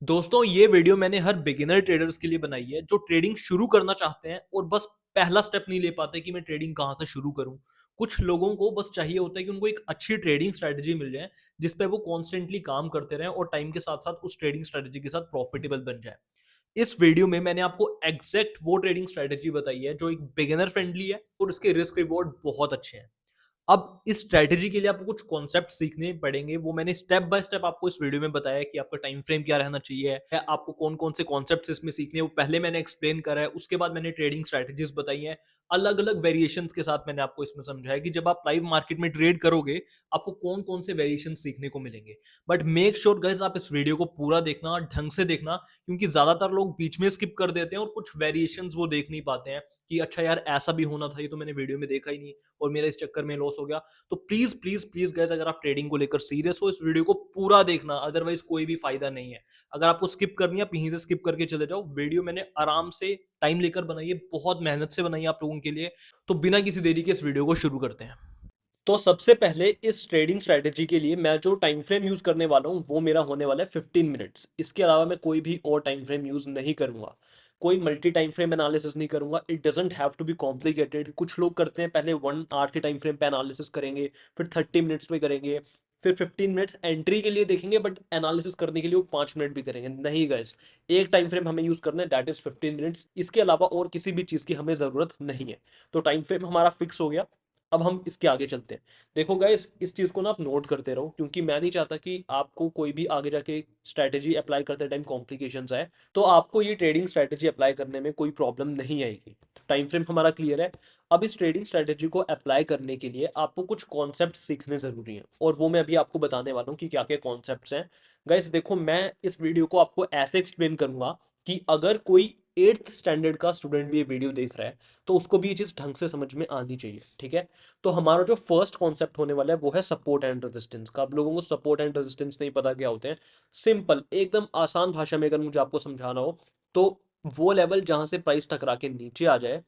दोस्तों ये वीडियो मैंने हर बिगिनर ट्रेडर्स के लिए बनाई है जो ट्रेडिंग शुरू करना चाहते हैं और बस पहला स्टेप नहीं ले पाते कि मैं ट्रेडिंग कहाँ से शुरू करूँ। कुछ लोगों को बस चाहिए होता है कि उनको एक अच्छी ट्रेडिंग स्ट्रेटजी मिल जाए जिस पे वो कॉन्स्टेंटली काम करते रहें और टाइम के साथ साथ उस ट्रेडिंग स्ट्रेटजी के साथ प्रॉफिटेबल बन जाए। इस वीडियो में मैंने आपको एग्जैक्ट वो ट्रेडिंग स्ट्रेटजी बताई है जो एक बिगिनर फ्रेंडली है और उसके रिस्क रिवॉर्ड बहुत अच्छे हैं। अब इस स्ट्रैटेजी के लिए आपको कुछ कॉन्सेप्ट सीखने पड़ेंगे, वो मैंने स्टेप बाय स्टेप आपको इस वीडियो में बताया है कि आपका टाइम फ्रेम क्या रहना चाहिए है, आपको कौन-कौन से कॉन्सेप्ट्स इसमें सीखने हैं, वो पहले मैंने एक्सप्लेन करा है, उसके बाद मैंने ट्रेडिंग स्ट्रैटेजीज़ बताई हैं। अलग-अलग वेरिएशंस के साथ मैंने आपको इसमें समझाया कि जब आप लाइव मार्केट में ट्रेड करोगे, आपको कौन-कौन से वेरिएशंस सीखने को मिलेंगे। बट मेक श्योर गाइस आप इस वीडियो को पूरा देखना, ढंग से देखना, क्योंकि ज़्यादातर लोग बीच में स्किप कर देते हैं और कुछ वेरिएशंस वो देख नहीं पाते हैं कि अच्छा यार ऐसा भी होना था, ये तो मैंने वीडियो में देखा ही नहीं और मेरा इस चक्कर में लॉस हो गया। तो प्लीज प्लीज प्लीज गाइस अगर आप ट्रेडिंग को लेकर सीरियस हो इस वीडियो को पूरा देखना, अदरवाइज कोई भी फायदा नहीं है। अगर आपको स्किप करनी है आप यहीं से स्किप करके चले जाओ। वीडियो मैंने आराम से टाइम लेकर बनाई है, बहुत मेहनत से बनाई है आप लोगों के लिए। तो बिना किसी देरी के इस वीडियो को शुरू करते हैं। तो सबसे पहले इस ट्रेडिंग स्ट्रेटेजी के लिए मैं जो टाइम फ्रेम यूज करने वाला हूँ वो मेरा होने वाला है 15 मिनट्स। इसके अलावा मैं कोई भी और टाइम फ्रेम यूज नहीं करूंगा, कोई मल्टी टाइम फ्रेम एनालिसिस नहीं करूंगा। It doesn't have to be complicated. कुछ लोग करते हैं पहले 1 आवर के टाइम फ्रेम पे एनालिसिस करेंगे, फिर 30 मिनट्स पे करेंगे, फिर 15 मिनट्स एंट्री के लिए देखेंगे, बट एनालिसिस करने के लिए वो 5 मिनट भी करेंगे। नहीं गाइस, एक टाइम फ्रेम हमें यूज करना है, दैट इज 15 मिनट्स। इसके अलावा और किसी भी चीज की हमें जरूरत नहीं है। तो टाइम फ्रेम हमारा फिक्स हो गया। अब हम इसके आगे चलते हैं। देखो गाइस, इस चीज़ को ना आप नोट करते रहो, क्योंकि मैं नहीं चाहता कि आपको कोई भी आगे जाके स्ट्रैटेजी अप्लाई करते टाइम कॉम्प्लिकेशंस आए, तो आपको ये ट्रेडिंग स्ट्रैटेजी अप्लाई करने में कोई प्रॉब्लम नहीं आएगी। टाइम फ्रेम हमारा क्लियर है। अब इस ट्रेडिंग स्ट्रैटेजी को अप्लाई करने के लिए आपको कुछ कॉन्सेप्ट सीखने ज़रूरी हैं, और वो मैं अभी आपको बताने वाला हूँ कि क्या क्या कॉन्सेप्ट्स हैं। गाइस देखो, मैं इस वीडियो को आपको ऐसे एक्सप्लेन करूंगा कि अगर कोई 8th स्टैंडर्ड का स्टूडेंट भी ये वीडियो देख रहा है तो उसको भी ये चीज़ ढंग से समझ में आनी चाहिए। ठीक है। तो हमारा जो फर्स्ट कॉन्सेप्ट होने वाला है वो है सपोर्ट एंड रेजिस्टेंस का। आप लोगों को सपोर्ट एंड रेजिस्टेंस नहीं पता क्या होते हैं। सिंपल, एकदम आसान भाषा में अगर मुझे आपको समझाना हो तो वो लेवल जहां से प्राइस टकरा के नीचे आ जाए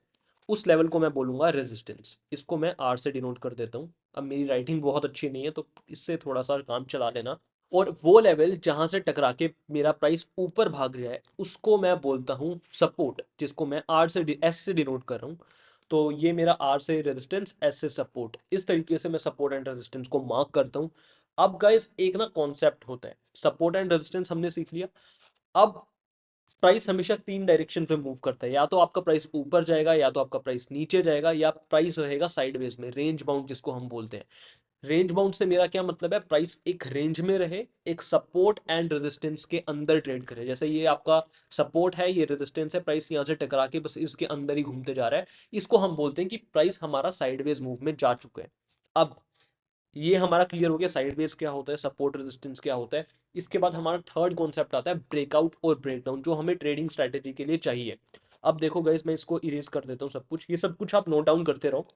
उस लेवल को मैं बोलूंगा रेजिस्टेंस। इसको मैं आर से डिनोट कर देता हूँ। अब मेरी राइटिंग बहुत अच्छी नहीं है तो इससे थोड़ा सा काम चला लेना। और वो लेवल जहां से टकरा के मेरा प्राइस ऊपर भाग जाए उसको मैं बोलता हूँ सपोर्ट, जिसको मैं आर से एस से डिनोट कर रहा हूँ। तो ये मेरा आर से रेजिस्टेंस, एस से सपोर्ट, इस तरीके से मैं सपोर्ट एंड रेजिस्टेंस को मार्क करता हूँ। अब गाइस एक ना कॉन्सेप्ट होता है, सपोर्ट एंड रेजिस्टेंस हमने सीख लिया। अब प्राइस हमेशा 3 डायरेक्शन पे मूव करता है, या तो आपका प्राइस ऊपर जाएगा, या तो आपका प्राइस नीचे जाएगा, या प्राइस रहेगा साइडवेज में, रेंज बाउंड जिसको हम बोलते हैं। रेंज बाउंड से मेरा क्या मतलब है, प्राइस एक रेंज में रहे, एक सपोर्ट एंड रेजिस्टेंस के अंदर ट्रेड करे। जैसे ये आपका सपोर्ट है, ये रेजिस्टेंस है, प्राइस यहाँ से टकरा के बस इसके अंदर ही घूमते जा रहा है। इसको हम बोलते हैं कि प्राइस हमारा साइडवेज मूव में जा चुका है। अब ये हमारा क्लियर हो गया साइडवेज क्या होता है, सपोर्ट रेजिस्टेंस क्या होता है। इसके बाद हमारा थर्ड कॉन्सेप्ट आता है ब्रेकआउट और ब्रेकडाउन, जो हमें ट्रेडिंग स्ट्रैटेजी के लिए चाहिए। अब देखो गाइस, मैं इसको इरेज कर देता हूँ सब कुछ, ये सब कुछ आप नोट डाउन करते रहो।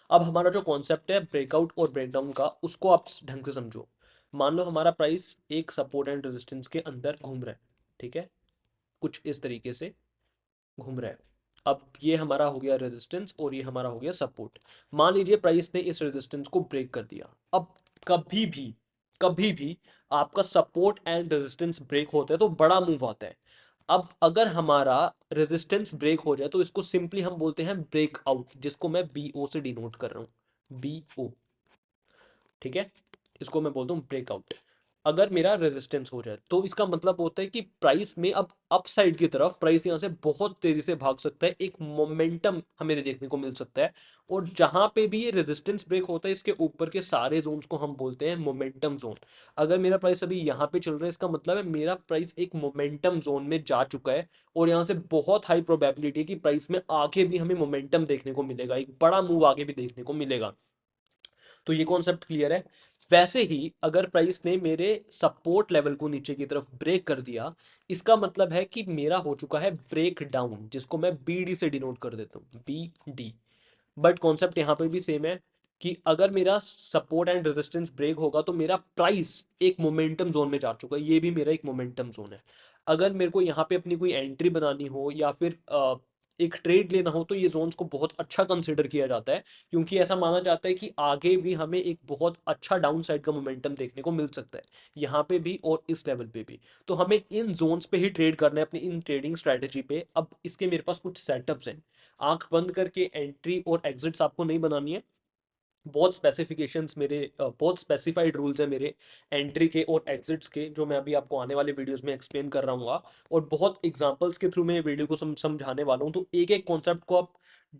अब हमारा जो कॉन्सेप्ट है ब्रेकआउट और ब्रेकडाउन का, उसको आप ढंग से समझो। मान लो हमारा प्राइस एक सपोर्ट एंड रेजिस्टेंस के अंदर घूम रहा है। ठीक है, कुछ इस तरीके से घूम रहा है। अब ये हमारा हो गया रेजिस्टेंस और ये हमारा हो गया सपोर्ट। मान लीजिए प्राइस ने इस रेजिस्टेंस को ब्रेक कर दिया। अब कभी भी आपका सपोर्ट एंड रेजिस्टेंस ब्रेक होता है तो बड़ा मूव आता है। अब अगर हमारा रेजिस्टेंस ब्रेक हो जाए तो इसको सिंपली हम बोलते हैं ब्रेकआउट, जिसको मैं बी ओ से डिनोट कर रहा हूँ, बी ओ। ठीक है, इसको मैं बोलता हूँ ब्रेकआउट। अगर मेरा रेजिस्टेंस हो जाए तो इसका मतलब होता है कि प्राइस में अब अपसाइड की तरफ प्राइस यहाँ से बहुत तेजी से भाग सकता है, एक मोमेंटम हमें देखने को मिल सकता है। और जहां पे भी ये रेजिस्टेंस ब्रेक होता है इसके ऊपर के सारे जोन्स को हम बोलते हैं मोमेंटम जोन। अगर मेरा प्राइस अभी यहाँ पे चल रहा है, इसका मतलब है मेरा प्राइस एक मोमेंटम जोन में जा चुका है, और यहाँ से बहुत हाई प्रोबेबिलिटी है कि प्राइस में आगे भी हमें मोमेंटम देखने को मिलेगा, एक बड़ा मूव आगे भी देखने को मिलेगा। तो ये कॉन्सेप्ट क्लियर है। वैसे ही अगर प्राइस ने मेरे सपोर्ट लेवल को नीचे की तरफ ब्रेक कर दिया, इसका मतलब है कि मेरा हो चुका है ब्रेक डाउन, जिसको मैं बी डी से डिनोट कर देता हूँ, बी डी। बट कॉन्सेप्ट यहाँ पे भी सेम है कि अगर मेरा सपोर्ट एंड रेजिस्टेंस ब्रेक होगा तो मेरा प्राइस एक मोमेंटम जोन में जा चुका है, ये भी मेरा एक मोमेंटम जोन है। अगर मेरे को यहाँ पे अपनी कोई एंट्री बनानी हो या फिर एक ट्रेड लेना हो तो ये जोन्स को बहुत अच्छा कंसिडर किया जाता है, क्योंकि ऐसा माना जाता है कि आगे भी हमें एक बहुत अच्छा डाउन साइड का मोमेंटम देखने को मिल सकता है, यहाँ पे भी और इस लेवल पे भी। तो हमें इन जोन्स पे ही ट्रेड करना है अपनी इन ट्रेडिंग स्ट्रैटेजी पे। अब इसके मेरे पास कुछ सेटअप्स हैं। आंख बंद करके एंट्री और एग्जिट्स आपको नहीं बनानी है। बहुत स्पेसिफिकेशंस मेरे बहुत स्पेसिफाइड रूल्स हैं मेरे एंट्री के और एग्जिट्स के, जो मैं अभी आपको आने वाले वीडियोस में एक्सप्लेन कर रहा हूँ, और बहुत एग्जांपल्स के थ्रू मैं ये वीडियो को समझाने वाला हूँ। तो एक एक कॉन्सेप्ट को आप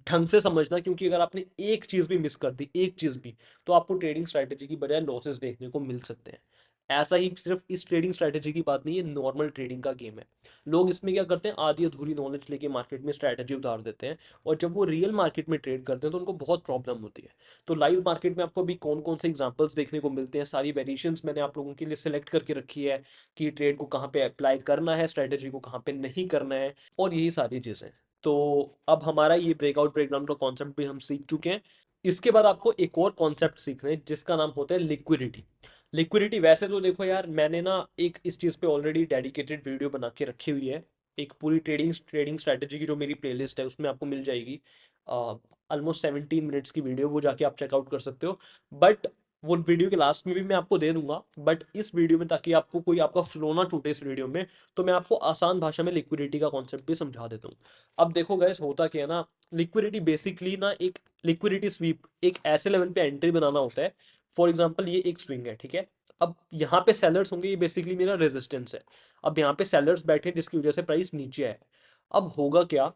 ढंग से समझना, क्योंकि अगर आपने एक चीज़ भी मिस कर दी, एक चीज़ भी, तो आपको ट्रेडिंग स्ट्रैटेजी की बजाय लॉसेस देखने को मिल सकते हैं। ऐसा ही सिर्फ इस ट्रेडिंग स्ट्रैटेजी की बात नहीं है, नॉर्मल ट्रेडिंग का गेम है। लोग इसमें क्या करते हैं, आधी अधूरी नॉलेज लेके मार्केट में स्ट्रैटेजी उतार देते हैं, और जब वो रियल मार्केट में ट्रेड करते हैं तो उनको बहुत प्रॉब्लम होती है। तो लाइव मार्केट में आपको अभी कौन कौन से एग्जांपल्स देखने को मिलते हैं, सारी वेरिएशंस मैंने आप लोगों के लिए सिलेक्ट करके रखी है कि ट्रेड को कहाँ पे अप्लाई करना है, स्ट्रेटेजी को कहाँ पे नहीं करना है, और यही सारी चीज़ें। तो अब हमारा ये ब्रेकआउट ब्रेकडाउन का कॉन्सेप्ट भी हम सीख चुके हैं। इसके बाद आपको एक और कॉन्सेप्ट सीखना है जिसका नाम होता है लिक्विडिटी। लिक्विडिटी, वैसे तो देखो यार, मैंने ना एक इस चीज़ पे ऑलरेडी डेडिकेटेड वीडियो बना के रखी हुई है। एक पूरी ट्रेडिंग स्ट्रेटेजी की जो मेरी प्लेलिस्ट है उसमें आपको मिल जाएगी। ऑलमोस्ट 17 मिनट्स की वीडियो, वो जाके आप चेकआउट कर सकते हो। बट वो वीडियो के लास्ट में भी मैं आपको दे दूंगा। बट इस वीडियो में, ताकि आपको कोई आपका फ्लो ना टूटे इस वीडियो में, तो मैं आपको आसान भाषा में लिक्विडिटी का कॉन्सेप्ट भी समझा देता हूँ। अब देखो गैस, होता क्या है ना, लिक्विडिटी बेसिकली ना एक लिक्विडिटी स्वीप, एक ऐसे लेवल पे एंट्री बनाना होता है। फॉर एग्जाम्पल ये एक स्विंग है, ठीक है। अब यहाँ पे सेलर्स होंगे, ये बेसिकली मेरा रेजिस्टेंस है। अब यहाँ पे सेलर्स बैठे जिसकी वजह से प्राइस नीचे आए। अब होगा क्या,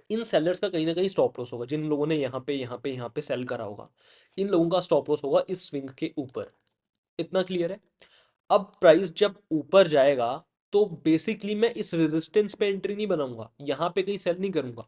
इन सेलर्स का कहीं ना कहीं स्टॉप लॉस होगा, जिन लोगों ने यहाँ पे सेल करा होगा, इन लोगों का स्टॉप लॉस होगा इस स्विंग के ऊपर। इतना क्लियर है। अब प्राइस जब ऊपर जाएगा तो बेसिकली मैं इस रेजिस्टेंस पे एंट्री नहीं बनाऊंगा, यहाँ पे कहीं सेल नहीं करूंगा।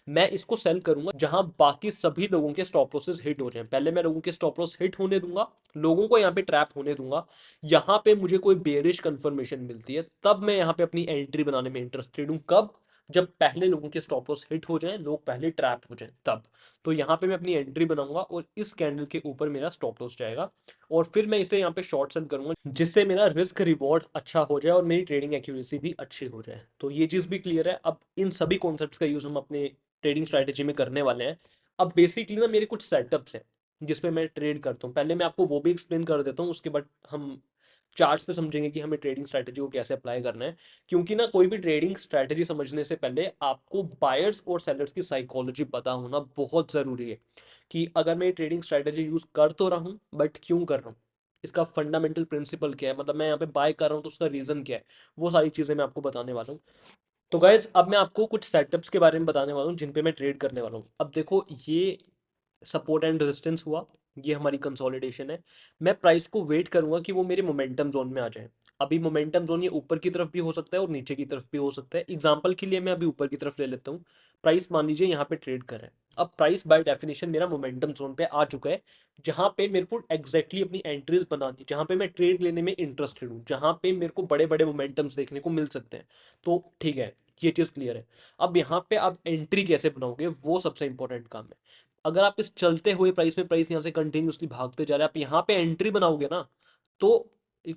मैं इसको सेल करूंगा जहां बाकी सभी लोगों के स्टॉप लॉसेस हिट हो रहे हैं। पहले मैं लोगों के स्टॉप लॉस हिट होने दूंगा, लोगों को यहाँ पे ट्रैप होने दूंगा। यहाँ पे मुझे कोई बेरिश कंफर्मेशन मिलती है तब मैं यहाँ पे अपनी एंट्री बनाने में इंटरेस्टेड हूँ। कब? जब पहले लोगों के स्टॉप लॉस हिट हो जाएं, लोग पहले ट्रैप हो जाएं, तब। तो यहाँ पे मैं अपनी एंट्री बनाऊंगा और इस कैंडल के ऊपर मेरा स्टॉप लॉस जाएगा, और फिर मैं इसे यहाँ पे शॉर्ट सेल करूंगा, जिससे मेरा रिस्क रिवॉर्ड अच्छा हो जाए और मेरी ट्रेडिंग एक्यूरेसी भी अच्छी हो जाए। तो ये चीज़ भी क्लियर है। अब इन सभी कॉन्सेप्ट्स का यूज़ हम अपने ट्रेडिंग स्ट्रैटेजी में करने वाले हैं। अब बेसिकली ना मेरे कुछ सेटअप्स हैं जिसमें मैं ट्रेड करता हूँ। पहले मैं आपको वो भी एक्सप्लेन कर देता हूँ, उसके बाद हम चार्ट्स पे समझेंगे कि हमें ट्रेडिंग स्ट्रैटेजी को कैसे अप्लाई करना है। क्योंकि ना कोई भी ट्रेडिंग स्ट्रैटेजी समझने से पहले आपको बायर्स और सेलर्स की साइकोलॉजी पता होना बहुत ज़रूरी है, कि अगर मैं ट्रेडिंग स्ट्रैटेजी यूज़ कर तो रहा हूँ, बट क्यों कर रहा हूँ, इसका फंडामेंटल प्रिंसिपल क्या है, मतलब मैं यहाँ पे बाय कर रहा हूँ तो उसका रीज़न क्या है। वो सारी चीज़ें मैं आपको बताने वाला हूँ। तो गाइज, अब मैं आपको कुछ सेटअप्स के बारे में बताने वाला हूँ जिन पे मैं ट्रेड करने वाला हूँ। अब देखो, ये सपोर्ट एंड रेजिस्टेंस हुआ, ये हमारी कंसोलिडेशन है। मैं प्राइस को वेट करूंगा कि वो मेरे मोमेंटम जोन में आ जाए। अभी मोमेंटम जोन ये ऊपर की तरफ भी हो सकता है और नीचे की तरफ भी हो सकता है। एग्जांपल के लिए मैं अभी ऊपर की तरफ ले लेता हूँ। प्राइस मान लीजिए यहाँ पे ट्रेड कर रहा है। अब प्राइस बाय डेफिनेशन मेरा मोमेंटम जोन पे आ चुका है, जहाँ पे मेरे को एग्जैक्टली अपनी एंट्रीज बनानी, जहाँ पे मैं ट्रेड लेने में इंटरेस्टेड हूँ, जहाँ पे मेरे को बड़े बड़े मोमेंटम्स देखने को मिल सकते हैं। तो ठीक है, ये चीज़ क्लियर है। अब यहाँ पे आप एंट्री कैसे बनाओगे, वो सबसे इंपॉर्टेंट काम है। अगर आप इस चलते हुए प्राइस में, प्राइस यहाँ से कंटिन्यूसली भागते जा रहे हैं, आप यहाँ पे एंट्री बनाओगे ना, तो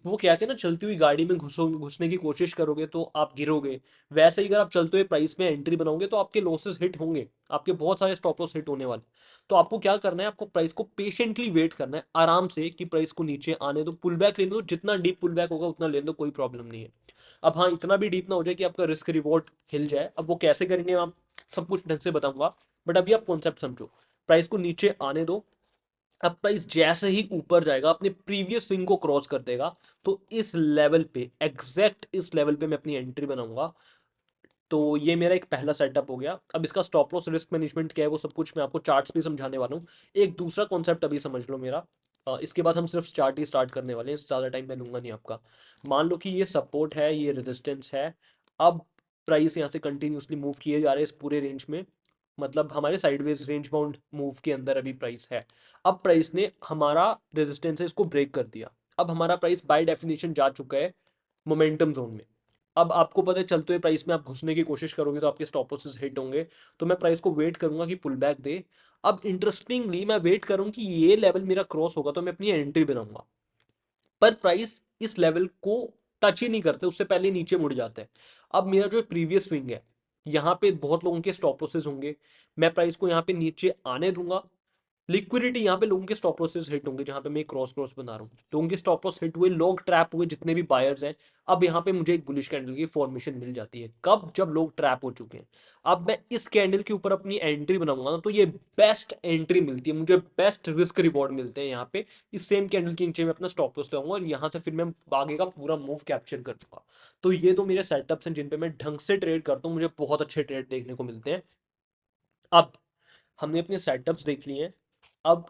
वो कहते हैं ना, चलती हुई गाड़ी में घुसने की कोशिश करोगे तो आप गिरोगे। वैसे ही अगर आप चलते हुए प्राइस में एंट्री बनाओगे तो आपके लॉसेस हिट होंगे, आपके बहुत सारे स्टॉप लॉस हिट होने वाले। तो आपको क्या करना है, आपको प्राइस को पेशेंटली वेट करना है आराम से, कि प्राइस को नीचे आने दो, पुल बैक लेने दो, जितना डीप पुल बैक होगा उतना लेने दो, कोई प्रॉब्लम नहीं है। अब हाँ, इतना भी डीप ना हो जाए कि आपका रिस्क रिवॉर्ड हिल जाए। अब वो कैसे करेंगे, आप सब कुछ ढंग से बताऊंगा, बट अभी आप कॉन्सेप्ट समझो। प्राइस को नीचे आने दो। अब प्राइस जैसे ही ऊपर जाएगा, अपने प्रीवियस स्विंग को क्रॉस कर देगा, तो इस लेवल पे, एग्जैक्ट इस लेवल पे मैं अपनी एंट्री बनाऊंगा। तो ये मेरा एक पहला सेटअप हो गया। अब इसका स्टॉप लॉस, रिस्क मैनेजमेंट क्या है, वो सब कुछ मैं आपको चार्ट्स भी समझाने वाला हूँ। एक दूसरा कॉन्सेप्ट अभी समझ लो मेरा। इसके बाद हम सिर्फ चार्ट ही स्टार्ट करने वाले हैं, ज़्यादा टाइम मैं लूंगा नहीं आपका। मान लो कि ये सपोर्ट है, ये रेजिस्टेंस है। अब प्राइस यहाँ से कंटिन्यूसली मूव किए जा रहे हैं इस पूरे रेंज में, मतलब हमारे साइडवेज रेंज बाउंड मूव के अंदर अभी प्राइस है। अब प्राइस ने हमारा रेजिस्टेंस है इसको ब्रेक कर दिया। अब हमारा प्राइस बाय डेफिनेशन जा चुका है मोमेंटम जोन में। अब आपको पता है, चलते हुए प्राइस में आप घुसने की कोशिश करोगे तो आपके स्टॉप लॉसेस हिट होंगे। तो मैं प्राइस को वेट करूंगा कि पुल बैक दे। अब इंटरेस्टिंगली मैं वेट करूँ कि ये लेवल मेरा क्रॉस होगा तो मैं अपनी एंट्री बनाऊंगा। पर प्राइस इस लेवल को टच ही नहीं करते, उससे पहले नीचे मुड़ जाता है। अब मेरा जो प्रीवियस स्विंग है, यहाँ पे बहुत लोगों के स्टॉप लॉसेस होंगे, मैं प्राइस को यहाँ पे नीचे आने दूंगा। लिक्विडिटी यहाँ पे लोगों के स्टॉप लॉसेस हिट होंगे, जहाँ पे मैं क्रॉस क्रॉस बना रहा हूँ, लोगों के स्टॉप लॉस हिट हुए, लोग ट्रैप हुए, जितने भी बायर्स हैं। अब यहाँ पे मुझे एक बुलिश कैंडल की फॉर्मेशन मिल जाती है, कब? जब लोग ट्रैप हो चुके हैं। अब मैं इस कैंडल के ऊपर अपनी एंट्री बनाऊंगा ना, तो ये बेस्ट एंट्री मिलती है मुझे, बेस्ट रिस्क रिवॉर्ड मिलते हैं यहाँ पे। इस सेम कैंडल के नीचे मैं अपना स्टॉप लॉस लगाऊंगा और यहाँ से फिर मैं आगे का पूरा मूव कैप्चर करूंगा। तो ये तो मेरे सेटअप्स हैं जिन पे मैं ढंग से ट्रेड करता हूँ, मुझे बहुत अच्छे ट्रेड देखने को मिलते हैं। अब हमने अपने सेटअप्स देख लिए हैं। अब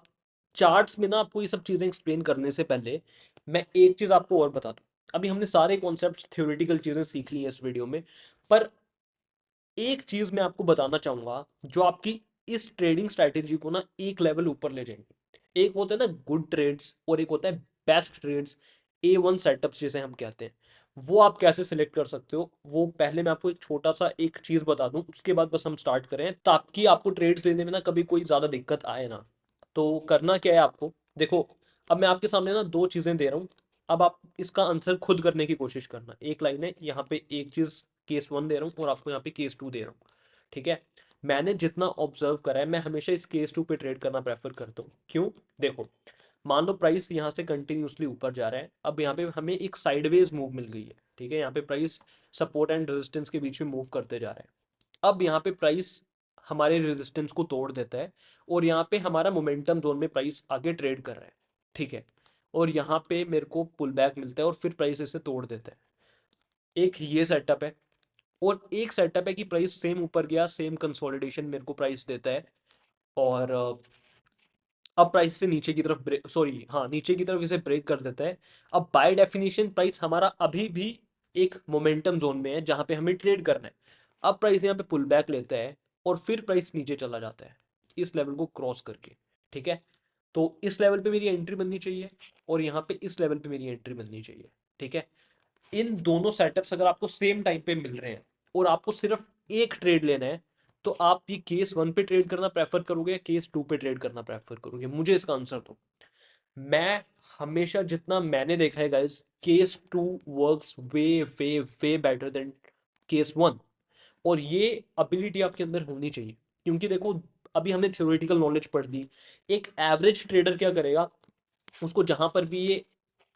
चार्ट्स में ना आपको ये सब चीज़ें एक्सप्लेन करने से पहले मैं एक चीज़ आपको और बता दूं। अभी हमने सारे कॉन्सेप्ट थ्योरेटिकल चीज़ें सीख ली हैं इस वीडियो में, पर एक चीज़ मैं आपको बताना चाहूँगा जो आपकी इस ट्रेडिंग स्ट्रैटेजी को ना एक लेवल ऊपर ले जाएंगे। एक होता है ना गुड ट्रेड्स और एक होता है बेस्ट ट्रेड्स, A1 सेटअप्स जिसे हम कहते हैं। वो आप कैसे सिलेक्ट कर सकते हो, वो पहले मैं आपको एक छोटा सा एक चीज़ बता दूं, उसके बाद बस हम स्टार्ट करें, ताकि आपको ट्रेड्स लेने में ना कभी कोई ज़्यादा दिक्कत आए ना। तो करना क्या है आपको, देखो, अब मैं आपके सामने ना दो चीज़ें दे रहा हूँ। अब आप इसका आंसर खुद करने की कोशिश करना। एक लाइन है यहाँ पे, एक चीज़ केस 1 दे रहा हूँ और आपको यहाँ पे केस 2 दे रहा हूँ। ठीक है, मैंने जितना ऑब्जर्व करा है, मैं हमेशा इस केस 2 पे ट्रेड करना प्रेफर करता हूँ। क्यों? देखो, मान लो प्राइस यहाँ से कंटिन्यूसली ऊपर जा रहा है, अब यहाँ पे हमें एक साइडवेज मूव मिल गई है। ठीक है, यहाँ पे प्राइस सपोर्ट एंड रेजिस्टेंस के बीच में मूव करते जा रहा है। अब यहाँ पे प्राइस हमारे रेजिस्टेंस को तोड़ देता है और यहाँ पे हमारा मोमेंटम जोन में प्राइस आगे ट्रेड कर रहा है। ठीक है, और यहाँ पे मेरे को पुल बैक मिलता है और फिर प्राइस इसे तोड़ देता है। एक ये सेटअप है, और एक सेटअप है कि प्राइस सेम ऊपर गया, सेम कंसोलिडेशन मेरे को प्राइस देता है, और अब प्राइस से नीचे की तरफ ब्रेक, सॉरी हाँ, नीचे की तरफ इसे ब्रेक कर देता है। अब बाय डेफिनेशन प्राइस हमारा अभी भी एक मोमेंटम जोन में है जहां पे हमें ट्रेड करना है। अब प्राइस यहाँ पे पुल बैक लेता है और फिर प्राइस नीचे चला जाता है इस लेवल को क्रॉस करके। ठीक है, तो इस लेवल पे मेरी एंट्री बननी चाहिए और यहाँ पे इस लेवल पे मेरी एंट्री बननी चाहिए। ठीक है, इन दोनों सेटअप्स अगर आपको सेम टाइम पे मिल रहे हैं और आपको सिर्फ एक ट्रेड लेना है, तो आप ये केस 1 पे ट्रेड करना प्रेफर करोगे या केस 2 पे ट्रेड करना प्रेफर करोगे? मुझे इसका आंसर दो। मैं हमेशा, जितना मैंने देखा है गाइस, केस 2 वर्क्स वे वे वे बेटर देन केस 1। और ये एबिलिटी आपके अंदर होनी चाहिए, क्योंकि देखो, अभी हमने थ्योरेटिकल नॉलेज पढ़ ली। एक एवरेज ट्रेडर क्या करेगा, उसको जहां पर भी ये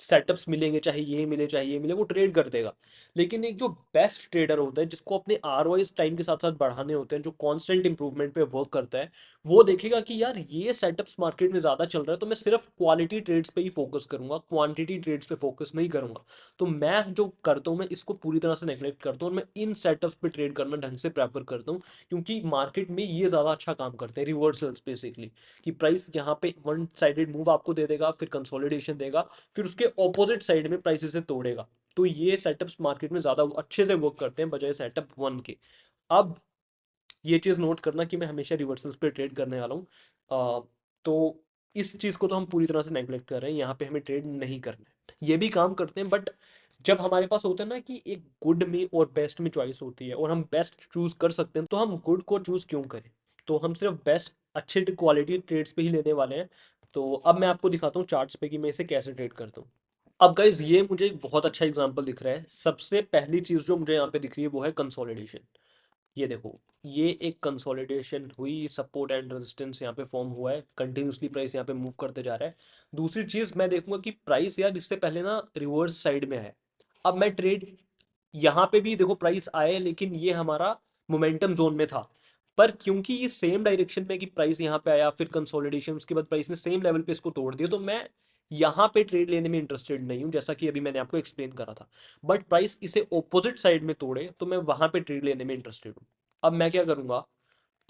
सेटअप्स मिलेंगे, चाहे ये मिले चाहे ये मिले, वो ट्रेड कर देगा। लेकिन एक जो बेस्ट ट्रेडर होता है, जिसको अपने आरओआईज टाइम के साथ साथ बढ़ाने होते हैं, जो कांस्टेंट इंप्रूवमेंट पे वर्क करता है, वो देखेगा कि यार ये सेटअप्स मार्केट में ज़्यादा चल रहा है, तो मैं सिर्फ क्वालिटी ट्रेड्स पे ही फोकस करूंगा, क्वांटिटी ट्रेड्स पे फोकस नहीं करूंगा। तो मैं जो करता हूँ, मैं इसको पूरी तरह से नेगलेक्ट करता हूँ और मैं इन सेटअप्स पे ट्रेड करना ढंग से प्रेफर करता हूँ, क्योंकि मार्केट में ये ज़्यादा अच्छा काम करते हैं, रिवर्सल्स बेसिकली। कि प्राइस यहाँ पे वन साइडेड मूव आपको दे देगा, फिर कंसोलिडेशन देगा, फिर उसके ऑपोजिट साइड में प्राइस इसे तोड़ेगा। तो ये सेटअप्स मार्केट में ज़्यादा अच्छे से वर्क करते हैं बजाय सेटअप 1 के। अब ये चीज़ नोट करना कि मैं हमेशा रिवर्सल्स पे ट्रेड करने वाला हूँ। तो इस चीज़ को तो हम पूरी तरह से नेगलेक्ट कर रहे हैं, यहाँ पे हमें ट्रेड नहीं करना है। ये भी काम करते हैं, बट जब हमारे पास होता है ना कि एक गुड में और बेस्ट में चॉइस होती है और हम बेस्ट चूज कर सकते हैं, तो हम गुड को चूज क्यों करें? तो हम सिर्फ बेस्ट अच्छे क्वालिटी ट्रेड्स पे ही लेने वाले हैं। तो अब मैं आपको दिखाता हूँ चार्ट्स पे कि मैं इसे कैसे ट्रेड करता हूँ। अब गाइज, ये मुझे एक बहुत अच्छा एग्जांपल दिख रहा है। सबसे पहली चीज़ जो मुझे यहाँ पे दिख रही है वो है कंसोलिडेशन। ये देखो, ये एक कंसोलिडेशन हुई, सपोर्ट एंड रेजिस्टेंस यहाँ पे फॉर्म हुआ है, कंटिन्यूसली प्राइस यहाँ पे मूव करते जा रहा है। दूसरी चीज़ मैं देखूंगा कि प्राइस यार इससे पहले ना रिवर्स साइड में है। अब मैं ट्रेड, यहाँ पे भी देखो प्राइस आए, लेकिन ये हमारा मोमेंटम जोन में था। पर क्योंकि ये सेम डायरेक्शन में कि प्राइस यहाँ पे आया, फिर कंसोलिडेशन, उसके बाद प्राइस ने सेम लेवल पे इसको तोड़ दिया, तो मैं यहाँ पे ट्रेड लेने में इंटरेस्टेड नहीं हूँ, जैसा कि अभी मैंने आपको एक्सप्लेन करा था। बट प्राइस इसे ऑपोजिट साइड में तोड़े तो मैं वहां पे ट्रेड लेने में इंटरेस्टेड हूँ। अब मैं क्या करूंगा,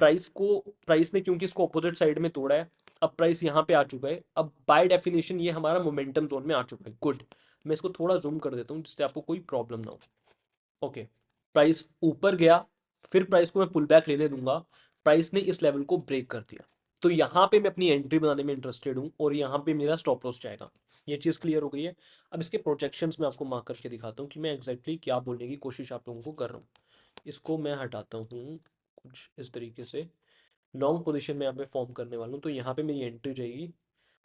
प्राइस ने क्योंकि इसको ऑपोजिट साइड में तोड़ा है, अब प्राइस यहाँ पे आ चुका है। अब बाय डेफिनेशन ये हमारा मोमेंटम जोन में आ चुका है। गुड, मैं इसको थोड़ा जूम कर देता हूँ जिससे आपको कोई प्रॉब्लम ना हो। ओके, प्राइस ऊपर गया, फिर प्राइस को मैं पुल बैक लेने दूंगा, प्राइस ने इस लेवल को ब्रेक कर दिया, तो यहाँ पे मैं अपनी एंट्री बनाने में इंटरेस्टेड हूँ और यहाँ पे मेरा स्टॉप लॉस जाएगा। ये चीज़ क्लियर हो गई है। अब इसके प्रोजेक्शंस में आपको मार्क करके दिखाता हूँ कि मैं एग्जैक्टली क्या बोलने की कोशिश आप लोगों को कर रहा हूँ। इसको मैं हटाता हूँ कुछ इस तरीके से। लॉन्ग पोजीशन में यहाँ पे फॉर्म करने वाला हूँ, तो यहाँ पे मेरी एंट्री जाएगी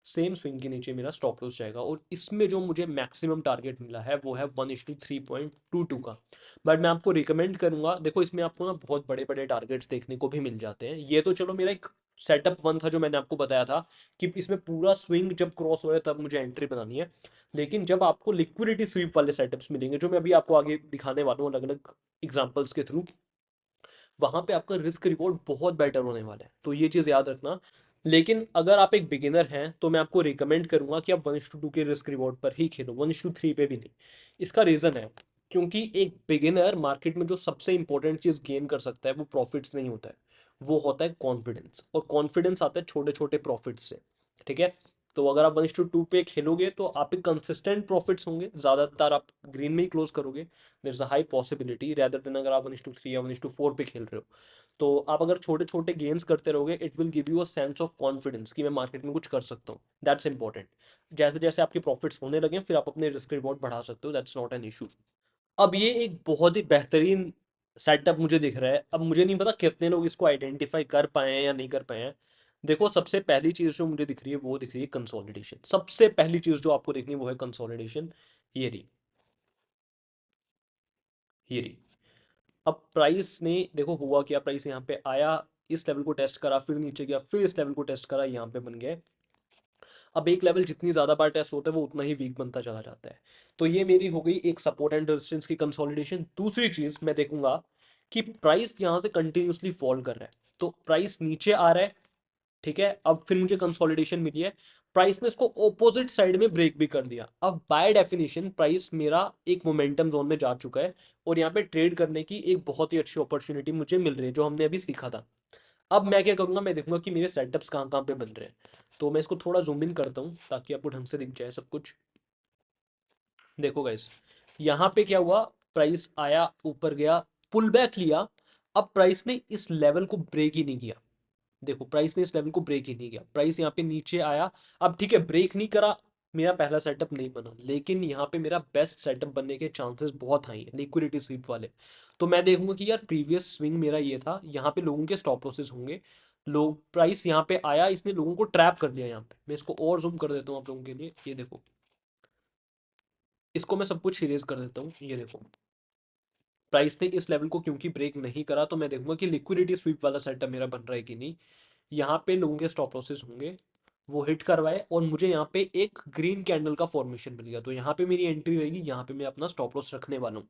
सेम स्विंग के नीचे मेरा स्टॉप लॉस जाएगा, और इसमें जो मुझे मैक्सिमम टारगेट मिला है वो है 1:3.22 का। बट मैं आपको रिकमेंड करूंगा, देखो इसमें आपको ना बहुत बड़े बड़े टारगेट्स देखने को भी मिल जाते हैं। ये तो चलो मेरा एक सेटअप वन था जो मैंने आपको बताया था कि इसमें पूरा स्विंग जब क्रॉस हो रहा है तब मुझे एंट्री बनानी है। लेकिन जब आपको लिक्विडिटी स्वीप वाले सेटअप्स मिलेंगे, जो मैं अभी आपको आगे दिखाने वाला हूँ अलग अलग एग्जाम्पल्स के थ्रू, वहां पे आपका रिस्क रिवॉर्ड बहुत बेटर होने वाला है, तो ये चीज़ याद रखना। लेकिन अगर आप एक बिगिनर हैं तो मैं आपको रिकमेंड करूंगा कि आप 1:2 के रिस्क रिवॉर्ड पर ही खेलो, 1:3 पे भी नहीं। इसका रीज़न है क्योंकि एक बिगिनर मार्केट में जो सबसे इंपॉर्टेंट चीज़ गेन कर सकता है वो प्रॉफिट्स नहीं होता है, वो होता है कॉन्फिडेंस, और कॉन्फिडेंस आता है छोटे छोटे प्रॉफिट्स से। ठीक है, तो अगर आप 1:2 पे खेलोगे तो आप एक कंसिस्टेंट प्रॉफिट्स होंगे, ज़्यादातर आप ग्रीन में ही क्लोज करोगे। There is a high possibility rather than अगर आप 1:3 या 1:4 पे खेल रहे हो। तो आप अगर छोटे छोटे गेन्स करते रहोगे, it will give you a sense of confidence कि मैं मार्केट में कुछ कर सकता हूँ। That's important. जैसे जैसे आपके प्रॉफिट्स होने लगे फिर आप अपने रिस्क रिवॉर्ड बढ़ा सकते हो, दैट्स नॉट एन इशू। अब ये एक बहुत ही बेहतरीन सेटअप मुझे दिख रहा है। अब मुझे नहीं पता कितने लोग इसको आइडेंटिफाई कर पाए हैं या नहीं कर पाए हैं। देखो सबसे पहली चीज़ जो मुझे दिख रही है वो दिख रही है कंसोलिडेशन। सबसे पहली चीज़ जो आपको देखनी है वो है कंसोलिडेशन। ये रही, ये रही। अब प्राइस ने देखो हुआ क्या, प्राइस यहाँ पे आया, इस लेवल को टेस्ट करा, फिर नीचे गया, फिर इस लेवल को टेस्ट करा, यहाँ पे बन गया। अब एक लेवल जितनी ज़्यादा बार टेस्ट होता है वो उतना ही वीक बनता चला जाता है। तो ये मेरी हो गई एक सपोर्ट एंड रेजिस्टेंस की कंसोलिडेशन। दूसरी चीज़ मैं देखूंगा कि प्राइस यहाँ से कंटिन्यूसली फॉल कर रहा है, तो प्राइस नीचे आ रहा है। ठीक है, अब फिर मुझे कंसोलिडेशन मिली है, प्राइस ने इसको ऑपोजिट साइड में ब्रेक भी कर दिया। अब बाय डेफिनेशन प्राइस मेरा एक मोमेंटम जोन में जा चुका है, और यहाँ पे ट्रेड करने की एक बहुत ही अच्छी अपॉर्चुनिटी मुझे मिल रही है जो हमने अभी सीखा था। अब मैं क्या करूंगा, मैं देखूंगा कि मेरे सेटअप्स कहाँ कहाँ पे बन रहे हैं। तो मैं इसको थोड़ा जूम इन करता हूँ ताकि आपको ढंग से दिख जाए सब कुछ। देखो गाइस, यहाँ पे क्या हुआ, प्राइस आया, ऊपर गया, पुल बैक लिया। अब प्राइस ने इस लेवल को ब्रेक ही नहीं किया। देखो प्राइस ने इस लेवल को ब्रेक ही नहीं किया, प्राइस यहाँ पे नीचे आया। अब ठीक है, ब्रेक नहीं करा, मेरा पहला सेटअप नहीं बना, लेकिन यहाँ पे मेरा बेस्ट सेटअप बनने के चांसेस बहुत हाई है लिक्विडिटी स्वीप वाले। तो मैं देखूंगा कि यार प्रीवियस स्विंग मेरा ये था, यहाँ पे लोगों के स्टॉप लॉसेस होंगे। लोग, प्राइस यहाँ पे आया, इसने लोगों को ट्रैप कर लिया। यहाँ पे मैं इसको और जूम कर देता हूँ आप लोगों के लिए, ये देखो, इसको मैं सब कुछ इरेज कर देता हूँ। ये देखो, प्राइस ने इस लेवल को क्योंकि ब्रेक नहीं करा, तो मैं देखूंगा कि लिक्विडिटी स्वीप वाला सेटअप मेरा बन रहा है कि नहीं। यहाँ पे लोगों के स्टॉप लॉसेस होंगे, वो हिट करवाए, और मुझे यहाँ पे एक ग्रीन कैंडल का फॉर्मेशन मिल गया, तो यहाँ पे मेरी एंट्री रहेगी, यहाँ पे मैं अपना स्टॉप लॉस रखने वाला हूँ।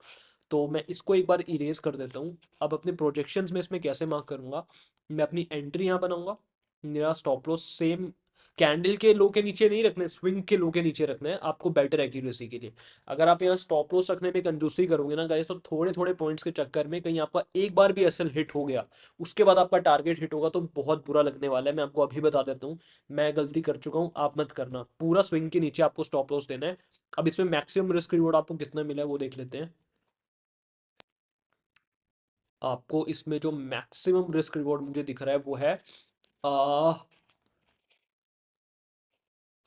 तो मैं इसको एक बार इरेज कर देता हूँ। अब अपने प्रोजेक्शंस में इसमें कैसे मार्क करूंगा, मैं अपनी एंट्री यहाँ बनाऊंगा, मेरा स्टॉप लॉस सेम कैंडल के लो के नीचे नहीं रखना है, स्विंग के लो के नीचे रखना है आपको बेटर एक्यूरेसी के लिए। अगर आप यहाँ स्टॉप लॉस रखने में कंजूसी करोगे ना गाइस, तो थोड़े थोड़े पॉइंट्स के चक्कर में कहीं आपका एक बार भी एसएल हिट हो गया, उसके बाद आपका टारगेट हिट होगा तो बहुत बुरा लगने वाला है। मैं आपको अभी बता देता हूँ, मैं गलती कर चुका हूँ, आप मत करना। पूरा स्विंग के नीचे आपको स्टॉप लॉस देना है। अब इसमें मैक्सिमम रिस्क रिवॉर्ड आपको कितना मिला है वो देख लेते हैं। आपको इसमें जो मैक्सिमम रिस्क रिवॉर्ड मुझे दिख रहा है वो है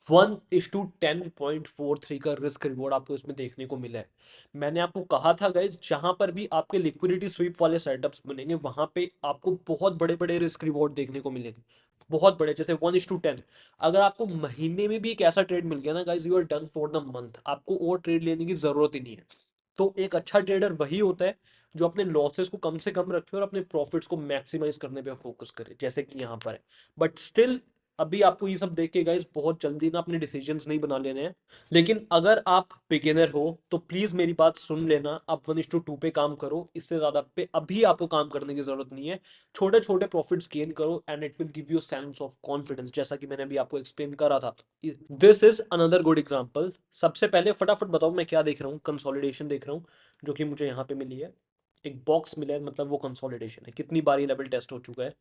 1:10.43 का रिस्क रिवॉर्ड आपको इसमें देखने को मिला है। मैंने आपको कहा था गाइज, जहां पर भी आपके लिक्विडिटी स्वीप वाले सेटअप्स बनेंगे वहां पे आपको बहुत बड़े बड़े रिस्क रिवॉर्ड देखने को मिलेंगे, बहुत बड़े, जैसे 1:10। अगर आपको महीने में भी एक ऐसा ट्रेड मिल गया ना guys, you are done for the month, आपको और ट्रेड लेने की जरूरत ही नहीं है। तो एक अच्छा ट्रेडर वही होता है जो अपने लॉसेस को कम से कम रखे और अपने प्रॉफिट्स को मैक्सिमाइज करने पे फोकस करे, जैसे कि यहाँ पर है। बट स्टिल अभी आपको ये सब देख के गाइस बहुत जल्दी ना अपने डिसीजंस नहीं बना लेने हैं। लेकिन अगर आप बिगिनर हो तो प्लीज मेरी बात सुन लेना, आप 1:2 पे काम करो, इससे ज्यादा पे अभी आपको काम करने की जरूरत नहीं है। छोटे छोटे प्रॉफिट्स गेन करो and it will give you sense of confidence, जैसा कि मैंने अभी आपको एक्सप्लेन करा था। This is another good example. सबसे पहले फटाफट बताओ मैं क्या देख रहा हूँ, कंसोलिडेशन देख रहा हूँ जो कि मुझे यहाँ पे मिली है। एक बॉक्स मिला है, मतलब वो कंसोलिडेशन है, कितनी बार ये लेवल टेस्ट हो चुका है।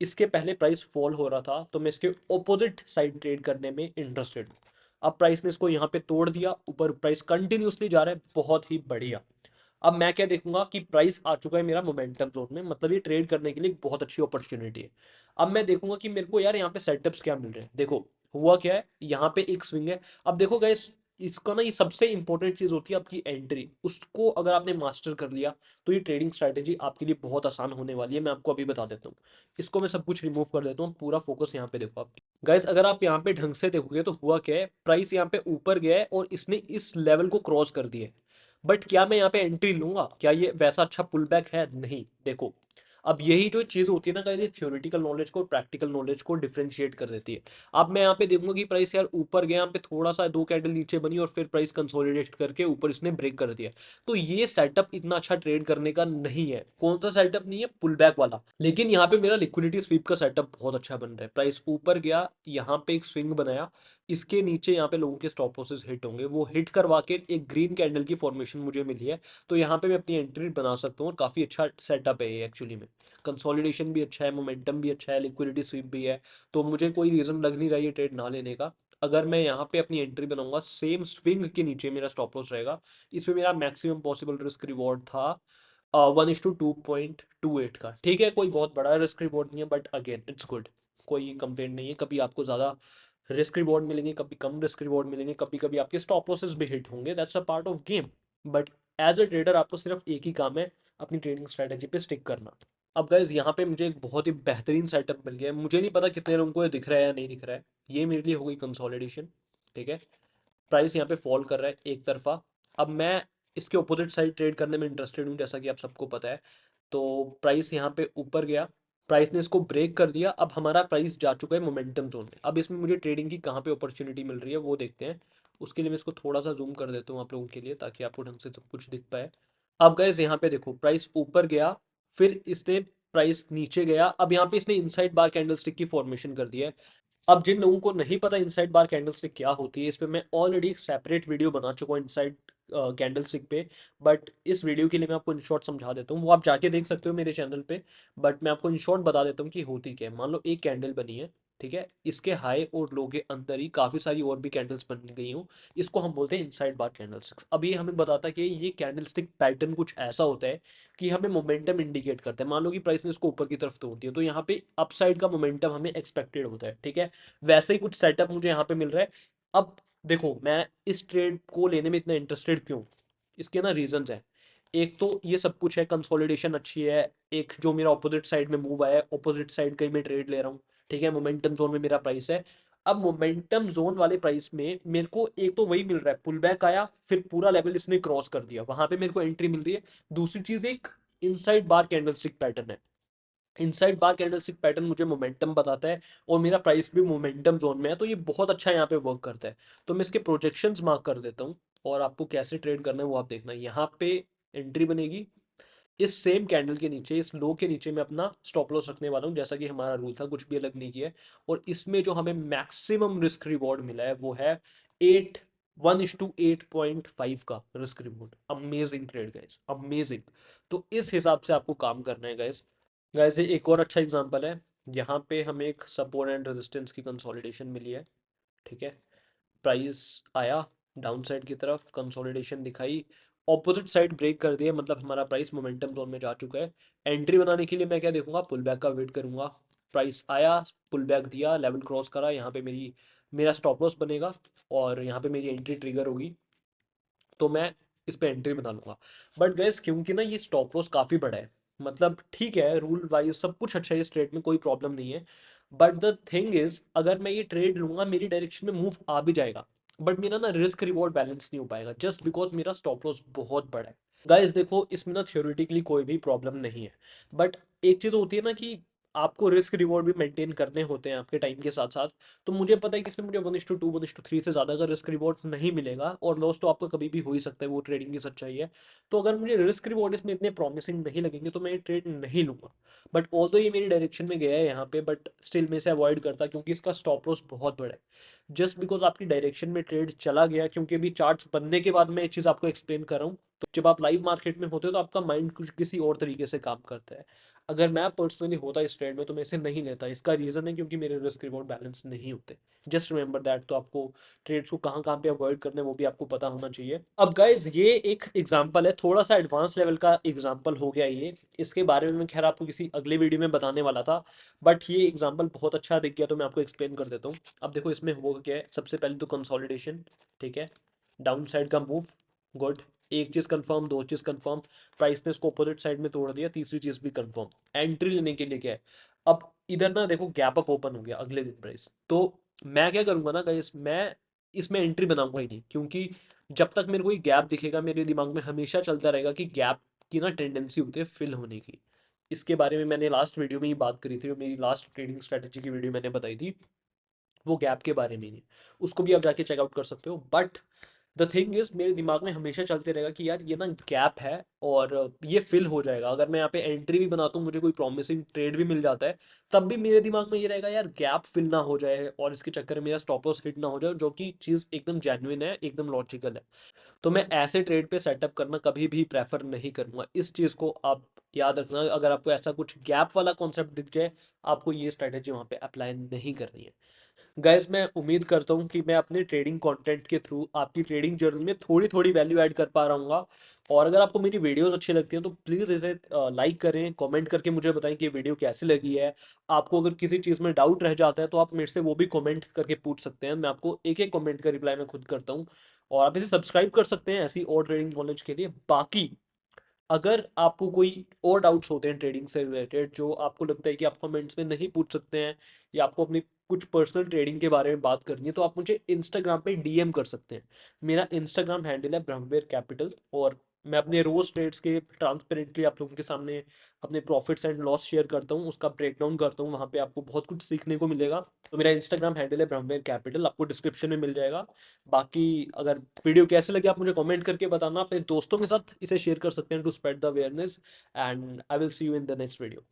इसके पहले प्राइस फॉल हो रहा था तो मैं इसके ऑपोजिट साइड ट्रेड करने में इंटरेस्टेड हूँ। अब प्राइस ने इसको यहाँ पे तोड़ दिया, ऊपर प्राइस कंटिन्यूसली जा रहा है, बहुत ही बढ़िया। अब मैं क्या देखूंगा कि प्राइस आ चुका है मेरा मोमेंटम जोन में, मतलब ये ट्रेड करने के लिए एक बहुत अच्छी अपॉर्चुनिटी है। अब मैं देखूंगा कि मेरे को यार यहाँ पे सेटअप्स क्या मिल रहे हैं। देखो हुआ क्या है, यहाँ पे एक स्विंग है। अब देखो गाइस, इसका ना ये सबसे इंपॉर्टेंट चीज़ होती है आपकी एंट्री, उसको अगर आपने मास्टर कर लिया तो ये ट्रेडिंग स्ट्रैटेजी आपके लिए बहुत आसान होने वाली है। मैं आपको अभी बता देता हूँ। इसको मैं सब कुछ रिमूव कर देता हूँ, पूरा फोकस यहाँ पे देखो आप। गाइस अगर आप यहाँ पे ढंग से देखोगे तो हुआ क्या है, प्राइस यहाँ पे ऊपर गया है और इसने इस लेवल को क्रॉस कर दिया है। बट क्या मैं यहाँ पे एंट्री लूंगा? क्या ये वैसा अच्छा पुल बैक है? नहीं। देखो, अब यही जो चीज़ होती है ना गाइस, ये थ्योरेटिकल नॉलेज को और प्रैक्टिकल नॉलेज को डिफरेंशिएट कर देती है। अब मैं यहाँ पे देखूंगा कि प्राइस यार ऊपर गया, यहाँ पे थोड़ा सा 2 कैंडल नीचे बनी और फिर प्राइस कंसोलिडेट करके ऊपर इसने ब्रेक कर दिया। तो ये सेटअप इतना अच्छा ट्रेड करने का नहीं है। कौन सा सेटअप नहीं है? पुल बैक वाला। लेकिन यहाँ पे मेरा लिक्विडिटी स्वीप का सेटअप बहुत अच्छा बन रहा है। प्राइस ऊपर गया, यहाँ पे एक स्विंग बनाया, इसके नीचे यहाँ पे लोगों के स्टॉप लॉसेस हिट होंगे, वो हिट करवा के एक ग्रीन कैंडल की फॉर्मेशन मुझे मिली है। तो यहाँ पे मैं अपनी एंट्री बना सकता हूँ और काफ़ी अच्छा सेटअप है ये एक्चुअली में। कंसोलिडेशन भी अच्छा है, मोमेंटम भी अच्छा है, लिक्विडिटी स्वीप भी है। तो मुझे कोई रीज़न लग नहीं रहा है ये ट्रेड ना लेने का। अगर मैं यहाँ पे अपनी एंट्री बनाऊंगा, सेम स्विंग के नीचे मेरा स्टॉप लॉस रहेगा। इसमें मेरा मैक्सिमम पॉसिबल रिस्क रिवॉर्ड था 1:2.28 का। ठीक है, कोई बहुत बड़ा रिस्क रिवॉर्ड नहीं है, बट अगेन इट्स गुड। कोई कंप्लेंट नहीं है। कभी आपको ज़्यादा रिस्क रिवॉर्ड मिलेंगे, कभी कम रिस्क रिवॉर्ड मिलेंगे, कभी कभी आपके स्टॉप लॉसेस भी हिट होंगे, that's a part of game. But as a trader आपको सिर्फ एक ही काम है, अपनी ट्रेडिंग स्ट्रेटेजी पे स्टिक करना। अब गाइज यहाँ पे मुझे एक बहुत ही बेहतरीन सेटअप मिल गया है। मुझे नहीं पता कितने लोगों को ये दिख रहा है या नहीं दिख रहा है। ये मेरे लिए हो गई कंसोलिडेशन। ठीक है, प्राइस यहाँ पे फॉल कर रहा है एक तरफा। अब मैं इसके ऑपोजिट साइड ट्रेड करने में इंटरेस्टेड हूँ, जैसा कि आप सबको पता है। तो प्राइस यहाँ पे ऊपर गया, प्राइस ने इसको ब्रेक कर दिया। अब हमारा प्राइस जा चुका है मोमेंटम जोन में। अब इसमें मुझे ट्रेडिंग की कहाँ पे अपॉर्चुनिटी मिल रही है वो देखते हैं। उसके लिए मैं इसको थोड़ा सा जूम कर देता हूँ आप लोगों के लिए, ताकि आपको ढंग से सब कुछ दिख पाए। अब गाइस यहाँ पे देखो, प्राइस ऊपर गया, फिर इसने प्राइस नीचे गया। अब यहाँ पे इसने इनसाइड बार कैंडलस्टिक की फॉर्मेशन कर दिया है। अब जिन लोगों को नहीं पता इनसाइड बार कैंडलस्टिक क्या होती है, इस पे मैं ऑलरेडी एक सेपरेट वीडियो बना चुका हूँ इनसाइड कैंडलस्टिक पे। बट इस वीडियो के लिए मैं आपको इन शॉर्ट समझा देता हूँ, वो आप जाके देख सकते हो मेरे चैनल पे। बट मैं आपको इन शॉर्ट बता देता हूँ कि होती क्या है। मान लो एक कैंडल बनी है, ठीक है, इसके हाई और लो के अंदर ही काफ़ी सारी और भी कैंडल्स बन गई हूँ। इसको हम बोलते हैं इनसाइड बार कैंडलस्टिक्स। अब ये हमें बताता है कि ये कैंडलस्टिक पैटर्न कुछ ऐसा होता है कि हमें मोमेंटम इंडिकेट करता है। मान लो कि प्राइस ने इसको ऊपर की तरफ तोड़ दिया, तो यहाँ पे अपसाइड का मोमेंटम हमें एक्सपेक्टेड होता है। ठीक है, वैसे ही कुछ सेटअप मुझे यहाँ पे मिल रहा है। अब देखो, मैं इस ट्रेड को लेने में इतना इंटरेस्टेड क्यों? इसके ना रीजंस है। एक तो ये सब कुछ है, कंसोलिडेशन अच्छी है। एक जो मेरा ऑपोजिट साइड में मूव आया है, ऑपोजिट साइड का ही मैं ट्रेड ले रहा हूँ। ठीक है, मोमेंटम जोन में मेरा प्राइस है। अब मोमेंटम जोन वाले प्राइस में मेरे को एक तो वही मिल रहा है, पुल बैक आया, फिर पूरा लेवल इसने क्रॉस कर दिया, वहां पे मेरे को एंट्री मिल रही है। दूसरी चीज, एक इनसाइड बार कैंडलस्टिक पैटर्न है। इनसाइड बार कैंडलस्टिक पैटर्न मुझे मोमेंटम बताता है और मेरा प्राइस भी मोमेंटम जोन में है, तो ये बहुत अच्छा यहाँ पे वर्क करता है। तो मैं इसके प्रोजेक्शंस मार्क कर देता हूँ और आपको कैसे ट्रेड करना है वो आप देखना। यहाँ पे एंट्री बनेगी, इस सेम कैंडल के नीचे, इस लो के नीचे मैं अपना स्टॉप लॉस रखने वाला हूँ, जैसा कि हमारा रूल था, कुछ भी अलग नहीं किया है। और इसमें जो हमें मैक्सिमम रिस्क रिवॉर्ड मिला है वो है 1:8.5 का risk reward. Amazing trade guys, amazing. तो इस हिसाब से आपको काम करना है गाइस। गाइस ये एक और अच्छा एग्जांपल है। यहाँ पे हमें एक सपोर्ट एंड रेजिस्टेंस की कंसोलिडेशन मिली है। ठीक है, प्राइस आया डाउन साइड की तरफ, कंसोलिडेशन दिखाई, ऑपोजिट साइड ब्रेक कर दिया, मतलब हमारा प्राइस मोमेंटम जोन में जा चुका है। एंट्री बनाने के लिए मैं क्या देखूंगा? पुल बैक का वेट करूंगा। प्राइस आया, पुल बैक दिया, लेवल क्रॉस करा, यहाँ पे मेरा स्टॉप लॉस बनेगा और यहाँ पे मेरी एंट्री ट्रिगर होगी। तो मैं इस पे एंट्री बना लूंगा। बट गैस क्योंकि ना ये स्टॉप लॉस काफ़ी बड़ा है, मतलब ठीक है, रूल वाइज सब कुछ अच्छा है, इस ट्रेड में कोई प्रॉब्लम नहीं है। बट द थिंग इज, अगर मैं ये ट्रेड लूंगा, मेरी डायरेक्शन में मूव आ भी जाएगा, बट मेरा ना रिस्क रिवॉर्ड बैलेंस नहीं हो पाएगा, जस्ट बिकॉज मेरा स्टॉप लॉस बहुत बड़ा है। गाइस देखो, इसमें ना थ्योरेटिकली कोई भी प्रॉब्लम नहीं है। बट एक चीज़ होती है ना कि आपको रिस्क रिवॉर्ड भी मेंटेन करने होते हैं आपके टाइम के साथ साथ। तो मुझे पता है कि इसमें मुझे 1:2 1:3 से ज़्यादा का रिस्क रिवॉर्ड नहीं मिलेगा, और लॉस तो आपका कभी भी हो ही सकता है, वो ट्रेडिंग की सच्चाई है। तो अगर मुझे रिस्क रिवॉर्ड इसमें इतने प्रॉमिसिंग नहीं लगेंगे तो मैं ये ट्रेड नहीं लूंगा। बट ऑल्दो ये मेरी डायरेक्शन में गया है यहाँ पे, बट स्टिल मैं इसे अवॉइड करता क्योंकि इसका स्टॉप लॉस बहुत बड़ा है। जस्ट बिकॉज आपकी डायरेक्शन में ट्रेड चला गया, क्योंकि अभी चार्ट्स बनने के बाद मैं ये चीज़ आपको एक्सप्लेन कर रहा हूँ। तो जब आप लाइव मार्केट में होते हो तो आपका माइंड कुछ किसी और तरीके से काम करता है। अगर मैं पर्सनली होता इस ट्रेड में तो मैं इसे नहीं लेता। इसका रीज़न है क्योंकि मेरे रिस्क रिवॉर्ड बैलेंस नहीं होते। Just remember that. तो आपको ट्रेड्स को कहाँ कहाँ पे अवॉइड करना है वो भी आपको पता होना चाहिए। अब गाइज ये एक एग्जांपल है, थोड़ा सा एडवांस लेवल का एग्जांपल हो गया ये। इसके बारे में मैं खैर आपको किसी अगले वीडियो में बताने वाला था, बट ये एग्जांपल बहुत अच्छा दिख गया तो मैं आपको एक्सप्लेन कर देता हूँ। अब देखो इसमें हो क्या है, सबसे पहले तो कंसोलिडेशन। ठीक है, डाउन साइड का मूव, गुड। एक चीज़ कंफर्म, दो चीज़ कंफर्म, प्राइस ने इसको अपोजिट साइड में तोड़ दिया, तीसरी चीज़ भी कंफर्म। एंट्री लेने के लिए क्या है, अब इधर ना देखो गैप अप ओपन हो गया अगले दिन प्राइस, तो मैं क्या करूँगा ना गाइस, मैं इसमें एंट्री बनाऊंगा ही नहीं, क्योंकि जब तक मेरे को ये गैप दिखेगा मेरे दिमाग में हमेशा चलता रहेगा कि गैप की ना टेंडेंसी होती है फिल होने की। इसके बारे में मैंने लास्ट वीडियो में ही बात करी थी, जो मेरी लास्ट ट्रेडिंग स्ट्रेटेजी की वीडियो मैंने बताई थी, वो गैप के बारे में ही है। उसको भी आप जाके चेकआउट कर सकते हो। बट द थिंग इज, मेरे दिमाग में हमेशा चलते रहेगा कि यार ये ना गैप है और ये फिल हो जाएगा। अगर मैं यहाँ पे एंट्री भी बनाता हूँ, मुझे कोई प्रॉमिसिंग ट्रेड भी मिल जाता है, तब भी मेरे दिमाग में ये रहेगा यार गैप फिल ना हो जाए और इसके चक्कर में मेरा स्टॉप लॉस हिट ना हो जाए, जो कि चीज़ एकदम जेन्युइन है, एकदम लॉजिकल है। तो मैं ऐसे ट्रेड पे सेटअप करना कभी भी प्रेफर नहीं करूँगा। इस चीज़ को आप याद रखना, अगर आपको ऐसा कुछ गैप वाला कॉन्सेप्ट दिख जाए, आपको ये स्ट्रैटेजी वहाँ पे अप्लाई नहीं करनी है। गाइस, मैं उम्मीद करता हूँ कि मैं अपने ट्रेडिंग कंटेंट के थ्रू आपकी ट्रेडिंग जर्नी में थोड़ी थोड़ी वैल्यू ऐड कर पा रहा हूँ। और अगर आपको मेरी वीडियोस अच्छी लगती हैं तो प्लीज़ इसे लाइक करें, कमेंट करके मुझे बताएं कि ये वीडियो कैसी लगी है। आपको अगर किसी चीज़ में डाउट रह जाता है तो आप मेरे से वो भी कमेंट करके पूछ सकते हैं, मैं आपको एक एक कमेंट का रिप्लाई मैं खुद करता हूँ। और आप इसे सब्सक्राइब कर सकते हैं ऐसी और ट्रेडिंग नॉलेज के लिए। बाकी अगर आपको कोई और डाउट्स होते हैं ट्रेडिंग से रिलेटेड, जो आपको लगता है कि आप कमेंट्स में नहीं पूछ सकते हैं, या आपको अपनी कुछ पर्सनल ट्रेडिंग के बारे में बात करनी है, तो आप मुझे इंस्टाग्राम पे डीएम कर सकते हैं। मेरा इंस्टाग्राम हैंडल है ब्रह्मवेर कैपिटल, और मैं अपने रोज ट्रेड्स के ट्रांसपेरेंटली आप लोगों के सामने अपने प्रॉफिट्स एंड लॉस शेयर करता हूँ, उसका ब्रेकडाउन करता हूँ। वहाँ पे आपको बहुत कुछ सीखने को मिलेगा। तो मेरा इंस्टाग्राम हैंडल है ब्रह्मवेर कैपिटल, आपको डिस्क्रिप्शन में मिल जाएगा। बाकी अगर वीडियो कैसे लगे आप मुझे कमेंट करके बताना, अपने दोस्तों के साथ इसे शेयर कर सकते हैं to spread the awareness. And I will see you in the next video.